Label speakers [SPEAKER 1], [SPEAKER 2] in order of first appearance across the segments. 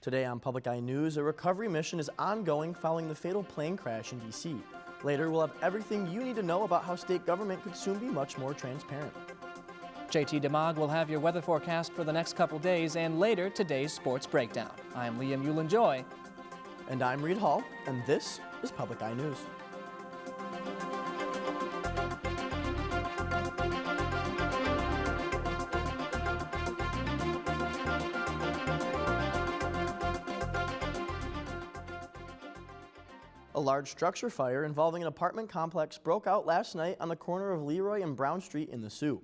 [SPEAKER 1] Today on Public Eye News, a recovery mission is ongoing following the fatal plane crash in D.C. Later, we'll have everything you need to know about how state government could soon be much more transparent.
[SPEAKER 2] JT DeMog will have your weather forecast for the next couple days and later today's sports breakdown. I'm Liam Euland-Joy.
[SPEAKER 1] And I'm Reed Hall, and this is Public Eye News. A large structure fire involving an apartment complex broke out last night on the corner of Leroy and Brown Street in the Sioux.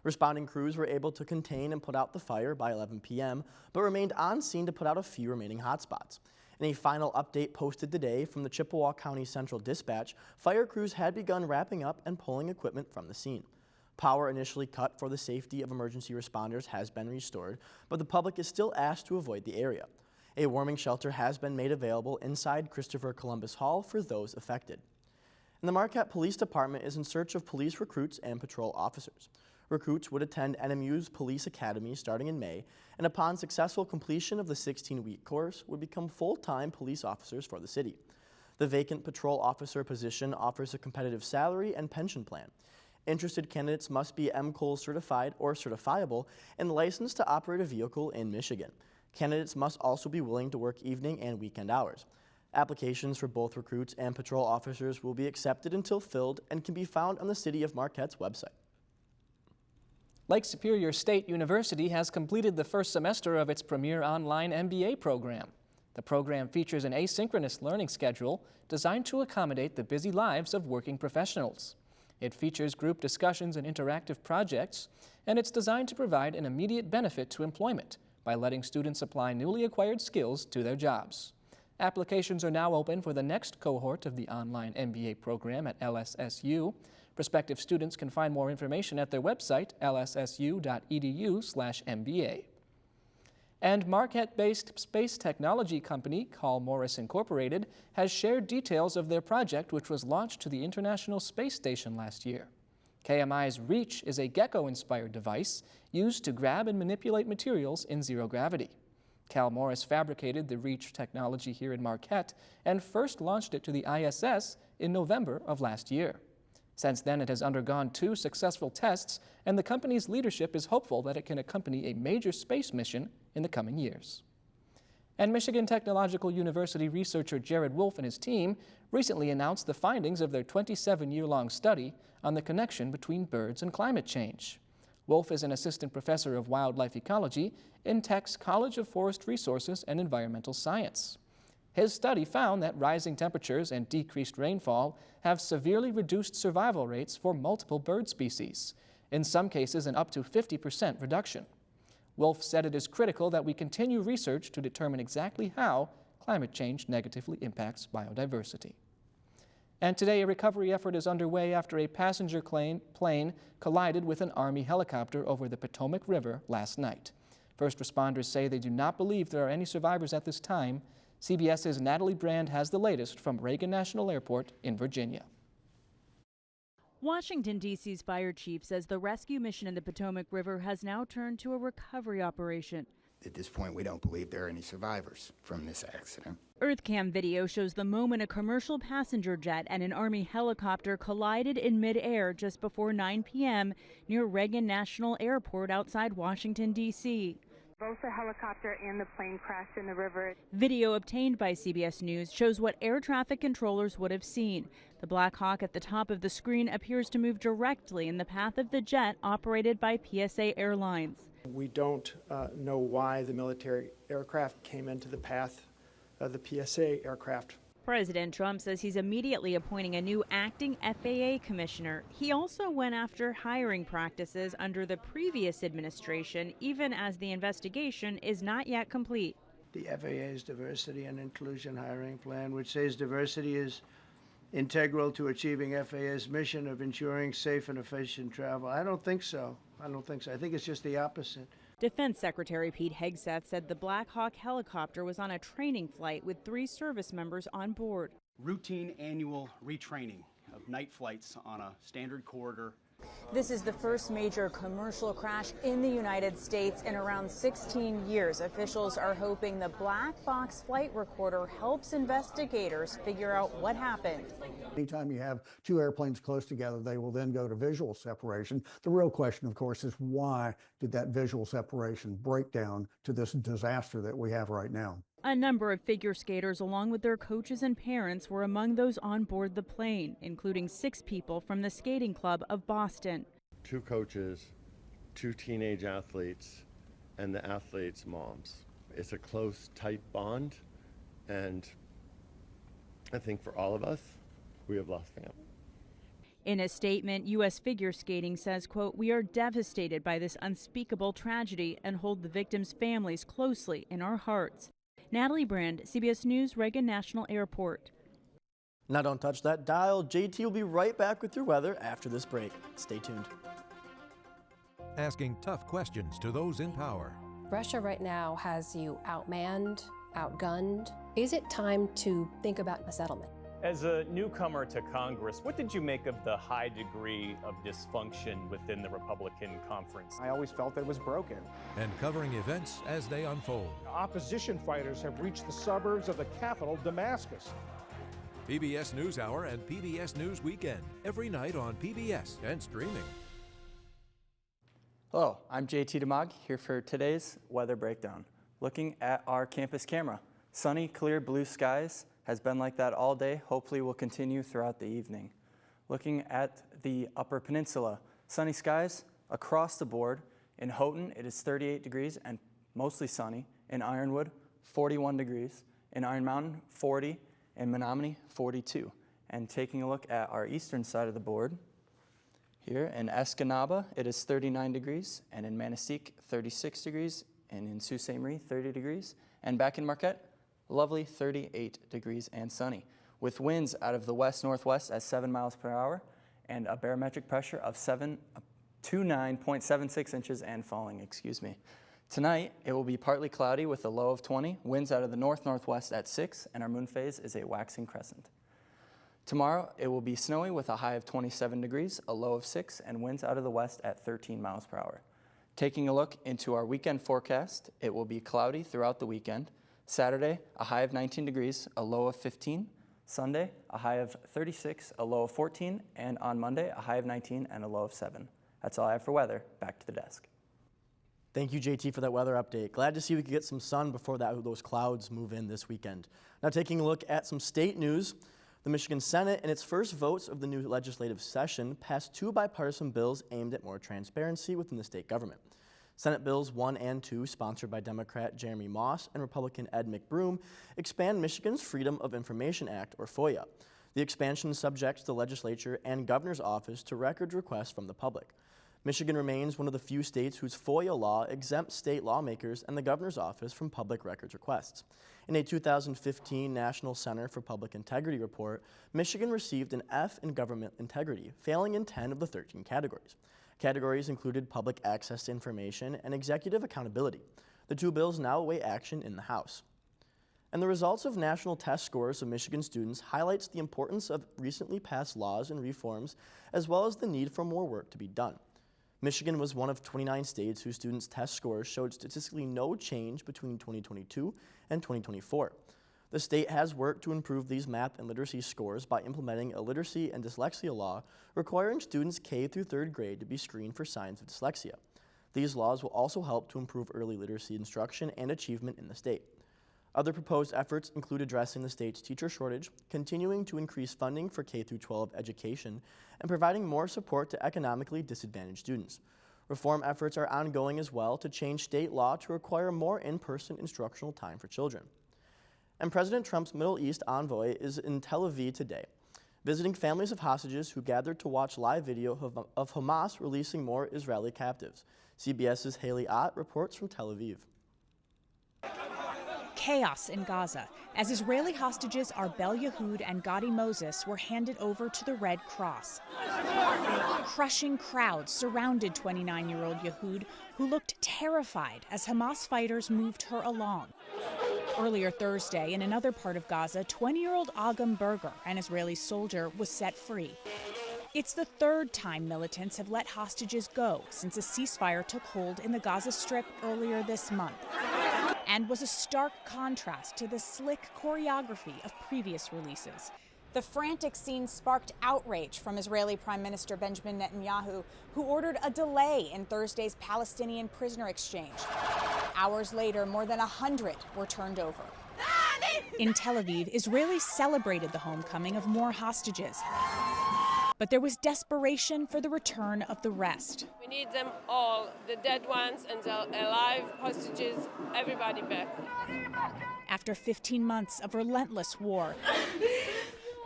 [SPEAKER 1] Responding crews were able to contain and put out the fire by 11 p.m., but remained on scene to put out a few remaining hotspots. In a final update posted today from the Chippewa County Central Dispatch, fire crews had begun wrapping up and pulling equipment from the scene. Power initially cut for the safety of emergency responders has been restored, but the public is still asked to avoid the area. A warming shelter has been made available inside Christopher Columbus Hall for those affected. And the Marquette Police Department is in search of police recruits and patrol officers. Recruits would attend NMU's Police Academy starting in May, and upon successful completion of the 16-week course, would become full-time police officers for the city. The vacant patrol officer position offers a competitive salary and pension plan. Interested candidates must be MCOL certified or certifiable and licensed to operate a vehicle in Michigan. Candidates must also be willing to work evening and weekend hours. Applications for both recruits and patrol officers will be accepted until filled and can be found on the City of Marquette's website.
[SPEAKER 2] Lake Superior State University has completed the first semester of its premier online MBA program. The program features an asynchronous learning schedule designed to accommodate the busy lives of working professionals. It features group discussions and interactive projects, and it's designed to provide an immediate benefit to employment by letting students apply newly acquired skills to their jobs. Applications are now open for the next cohort of the online MBA program at LSSU. Prospective students can find more information at their website, lssu.edu/MBA. And Marquette-based space technology company Carl Morris Incorporated has shared details of their project, which was launched to the International Space Station last year. KMI's Reach is a gecko-inspired device used to grab and manipulate materials in zero gravity. Cal Morris fabricated the Reach technology here in Marquette and first launched it to the ISS in November of last year. Since then, it has undergone 2 successful tests, and the company's leadership is hopeful that it can accompany a major space mission in the coming years. And Michigan Technological University researcher Jared Wolf and his team recently announced the findings of their 27-year-long study on the connection between birds and climate change. Wolf is an assistant professor of wildlife ecology in Tech's College of Forest Resources and Environmental Science. His study found that rising temperatures and decreased rainfall have severely reduced survival rates for multiple bird species, in some cases an up to 50% reduction. Wolf said it is critical that we continue research to determine exactly how climate change negatively impacts biodiversity. And today, a recovery effort is underway after a passenger plane collided with an Army helicopter over the Potomac River last night. First responders say they do not believe there are any survivors at this time. CBS's Natalie Brand has the latest from Reagan National Airport in Virginia.
[SPEAKER 3] Washington, D.C.'s fire chief says the rescue mission in the Potomac River has now turned to a recovery operation.
[SPEAKER 4] At this point, we don't believe there are any survivors from this accident.
[SPEAKER 3] Earthcam video shows the moment a commercial passenger jet and an Army helicopter collided in midair just before 9 p.m. near Reagan National Airport outside Washington, D.C.
[SPEAKER 5] Both the helicopter and the plane crashed in the river.
[SPEAKER 3] Video obtained by CBS News shows what air traffic controllers would have seen. The Black Hawk at the top of the screen appears to move directly in the path of the jet operated by PSA Airlines.
[SPEAKER 6] We don't know why the military aircraft came into the path of the PSA aircraft.
[SPEAKER 3] President Trump says he's immediately appointing a new acting FAA commissioner. He also went after hiring practices under the previous administration, even as the investigation is not yet complete.
[SPEAKER 7] The FAA's diversity and inclusion hiring plan, which says diversity is integral to achieving FAA's mission of ensuring safe and efficient travel. I don't think so. I think it's just the opposite.
[SPEAKER 3] Defense Secretary Pete Hegseth said the Black Hawk helicopter was on a training flight with 3 service members on board.
[SPEAKER 8] Routine annual retraining of night flights on a standard corridor This is the first major commercial crash in the United States in around 16 years. Officials are hoping the black box flight recorder helps investigators figure out what happened.
[SPEAKER 9] Anytime you have two airplanes close together, they will then go to visual separation. The real question, of course, is why did that visual separation break down to this disaster that we have right now?
[SPEAKER 3] A number of figure skaters, along with their coaches and parents, were among those on board the plane, including 6 people from the Skating Club of Boston.
[SPEAKER 10] 2 coaches, 2 teenage athletes, and the athletes' moms. It's a close, tight bond, and I think for all of us, we have lost family.
[SPEAKER 3] In a statement, U.S. Figure Skating says, quote, "We are devastated by this unspeakable tragedy and hold the victims' families closely in our hearts." Natalie Brand, CBS News, Reagan National Airport.
[SPEAKER 1] Now don't touch that dial. JT will be right back with your weather after this break. Stay tuned.
[SPEAKER 11] Asking tough questions to those in power.
[SPEAKER 12] Russia right now has you outmanned, outgunned. Is it time to think about a settlement?
[SPEAKER 13] As a newcomer to Congress, what did you make of the high degree of dysfunction within the Republican conference?
[SPEAKER 14] I always felt that it was broken.
[SPEAKER 11] And covering events as they unfold.
[SPEAKER 15] Opposition fighters have reached the suburbs of the capital, Damascus.
[SPEAKER 11] PBS NewsHour and PBS News Weekend, every night on PBS and streaming.
[SPEAKER 16] Hello, I'm JT DeMog, here for today's weather breakdown. Looking at our campus camera. Sunny, clear blue skies. Has been like that all day, hopefully will continue throughout the evening. Looking at the Upper Peninsula, sunny skies across the board. In Houghton, it is 38 degrees and mostly sunny. In Ironwood, 41 degrees. In Iron Mountain, 40. In Menominee, 42. And taking a look at our eastern side of the board, here in Escanaba, it is 39 degrees, and in Manistique, 36 degrees, and in Sault Ste. Marie, 30 degrees. And back in Marquette, lovely 38 degrees and sunny, with winds out of the west-northwest at 7 miles per hour and a barometric pressure of 729.76 inches and falling, Tonight, it will be partly cloudy with a low of 20, winds out of the north-northwest at 6, and our moon phase is a waxing crescent. Tomorrow, it will be snowy with a high of 27 degrees, a low of 6, and winds out of the west at 13 miles per hour. Taking a look into our weekend forecast, it will be cloudy throughout the weekend. Saturday, a high of 19 degrees, a low of 15. Sunday, a high of 36, a low of 14. And on Monday, a high of 19 and a low of 7. That's all I have for weather. Back to the desk.
[SPEAKER 1] Thank you, JT, for that weather update. Glad to see we could get some sun before those clouds move in this weekend. Now taking a look at some state news. The Michigan Senate, in its first votes of the new legislative session, passed 2 bipartisan bills aimed at more transparency within the state government. Senate Bills 1 and 2, sponsored by Democrat Jeremy Moss and Republican Ed McBroom, expand Michigan's Freedom of Information Act, or FOIA. The expansion subjects the legislature and governor's office to records requests from the public. Michigan remains one of the few states whose FOIA law exempts state lawmakers and the governor's office from public records requests. In a 2015 National Center for Public Integrity report, Michigan received an F in government integrity, failing in 10 of the 13 categories. Categories included public access to information and executive accountability. The 2 bills now await action in the House. And the results of national test scores of Michigan students highlights the importance of recently passed laws and reforms, as well as the need for more work to be done. Michigan was one of 29 states whose students' test scores showed statistically no change between 2022 and 2024. The state has worked to improve these math and literacy scores by implementing a literacy and dyslexia law requiring students K through 3rd grade to be screened for signs of dyslexia. These laws will also help to improve early literacy instruction and achievement in the state. Other proposed efforts include addressing the state's teacher shortage, continuing to increase funding for K through 12 education, and providing more support to economically disadvantaged students. Reform efforts are ongoing as well to change state law to require more in-person instructional time for children. And President Trump's Middle East envoy is in Tel Aviv today, visiting families of hostages who gathered to watch live video of Hamas releasing more Israeli captives. CBS's Haley Ott reports from Tel Aviv.
[SPEAKER 17] Chaos in Gaza as Israeli hostages Arbel Yehud and Gadi Moses were handed over to the Red Cross. Crushing crowds surrounded 29-year-old Yehud, who looked terrified as Hamas fighters moved her along. Earlier Thursday, in another part of Gaza, 20-year-old Agam Berger, an Israeli soldier, was set free. It's the third time militants have let hostages go since a ceasefire took hold in the Gaza Strip earlier this month, and was a stark contrast to the slick choreography of previous releases.
[SPEAKER 8] The frantic scene sparked outrage from Israeli Prime Minister Benjamin Netanyahu, who ordered a delay in Thursday's Palestinian prisoner exchange. Hours later, more than 100 were turned over.
[SPEAKER 17] In Tel Aviv, Israelis celebrated the homecoming of more hostages. But there was desperation for the return of the rest.
[SPEAKER 14] We need them all, the dead ones and the alive hostages, everybody back.
[SPEAKER 17] After 15 months of relentless war,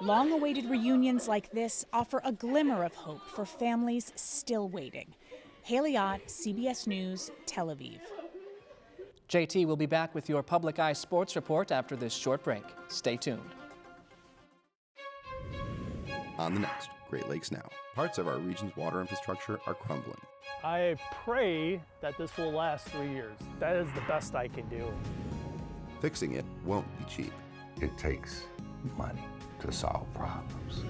[SPEAKER 17] long-awaited reunions like this offer a glimmer of hope for families still waiting. Haley Ott, CBS News, Tel Aviv.
[SPEAKER 2] JT will be back with your Public Eye Sports Report after this short break. Stay tuned.
[SPEAKER 18] On the next, Great Lakes Now. Parts of our region's water infrastructure are crumbling.
[SPEAKER 19] I pray that this will last 3 years. That is the best I can do.
[SPEAKER 18] Fixing it won't be cheap.
[SPEAKER 20] It takes money to solve problems.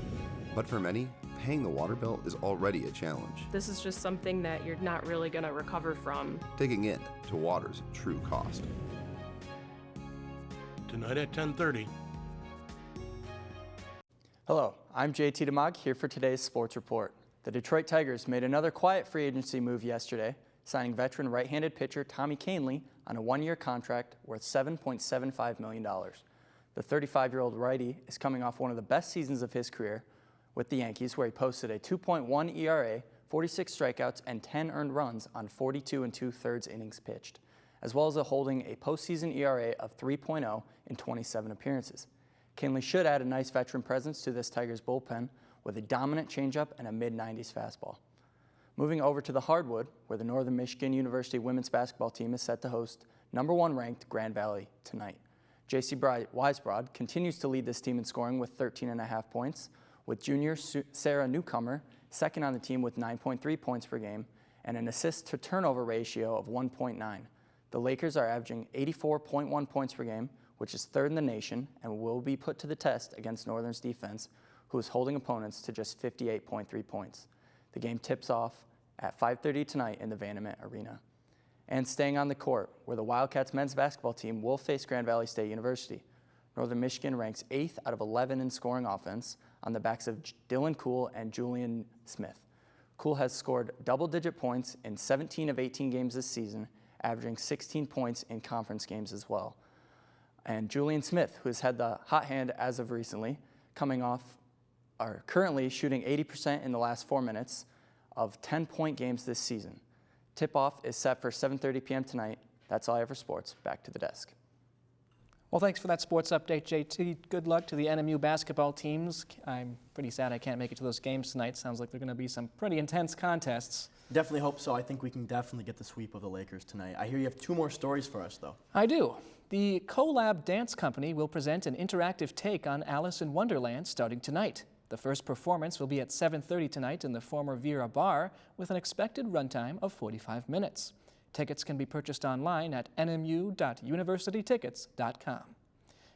[SPEAKER 18] But for many, paying the water bill is already a challenge.
[SPEAKER 21] This is just something that you're not really going to recover from.
[SPEAKER 18] Digging in to water's true cost.
[SPEAKER 22] Tonight at 10:30.
[SPEAKER 16] Hello, I'm JT DeMog here for today's Sports Report. The Detroit Tigers made another quiet free agency move yesterday, signing veteran right-handed pitcher Tommy Kahnle on a one-year contract worth $7.75 million. The 35-year-old righty is coming off one of the best seasons of his career with the Yankees, where he posted a 2.1 ERA, 46 strikeouts, and 10 earned runs on 42 2/3 innings pitched, as well as holding a postseason ERA of 3.0 in 27 appearances. Kahnle should add a nice veteran presence to this Tigers bullpen with a dominant changeup and a mid-90s fastball. Moving over to the hardwood, where the Northern Michigan University women's basketball team is set to host #1 ranked Grand Valley tonight. J.C. Weisbrod continues to lead this team in scoring with 13.5 points, with junior Sarah Newcomer second on the team with 9.3 points per game and an assist-to-turnover ratio of 1.9. The Lakers are averaging 84.1 points per game, which is third in the nation, and will be put to the test against Northern's defense, who is holding opponents to just 58.3 points. The game tips off at 5:30 tonight in the Vanderbilt Arena. And staying on the court, where the Wildcats men's basketball team will face Grand Valley State University. Northern Michigan ranks 8th out of 11 in scoring offense on the backs of Dylan Cool and Julian Smith. Cool has scored double-digit points in 17 of 18 games this season, averaging 16 points in conference games as well. And Julian Smith, who has had the hot hand as of recently, are currently shooting 80% in the last 4 minutes of 10-point games this season. Tip-off is set for 7:30 p.m. tonight. That's all I have for sports. Back to the desk.
[SPEAKER 2] Well, thanks for that sports update, JT. Good luck to the NMU basketball teams. I'm pretty sad I can't make it to those games tonight. Sounds like they're going to be some pretty intense contests.
[SPEAKER 1] Definitely hope so. I think we can definitely get the sweep of the Lakers tonight. I hear you have 2 more stories for us, though.
[SPEAKER 2] I do. The Collab Dance Company will present an interactive take on Alice in Wonderland starting tonight. The first performance will be at 7:30 tonight in the former Vera Bar with an expected runtime of 45 minutes. Tickets can be purchased online at nmu.universitytickets.com.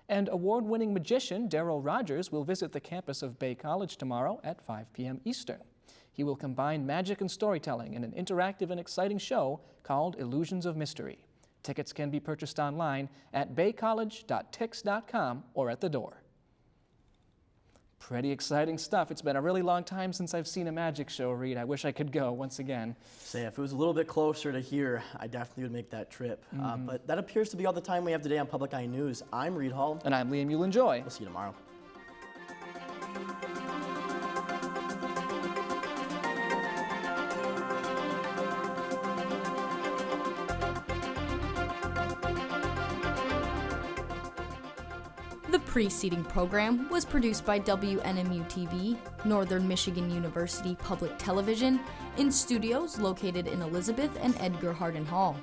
[SPEAKER 2] And award-winning magician Daryl Rogers will visit the campus of Bay College tomorrow at 5 p.m. Eastern. He will combine magic and storytelling in an interactive and exciting show called Illusions of Mystery. Tickets can be purchased online at baycollege.tix.com or at the door. Pretty exciting stuff. It's been a really long time since I've seen a magic show, Reed. I wish I could go once again.
[SPEAKER 1] Say, if it was a little bit closer to here, I definitely would make that trip. But that appears to be all the time we have today on Public Eye News. I'm Reed Hall.
[SPEAKER 2] And I'm Liam Euland-Joy.
[SPEAKER 1] We'll see you tomorrow.
[SPEAKER 23] The preceding program was produced by WNMU-TV, Northern Michigan University Public Television, in studios located in Elizabeth and Edgar Hardin Hall.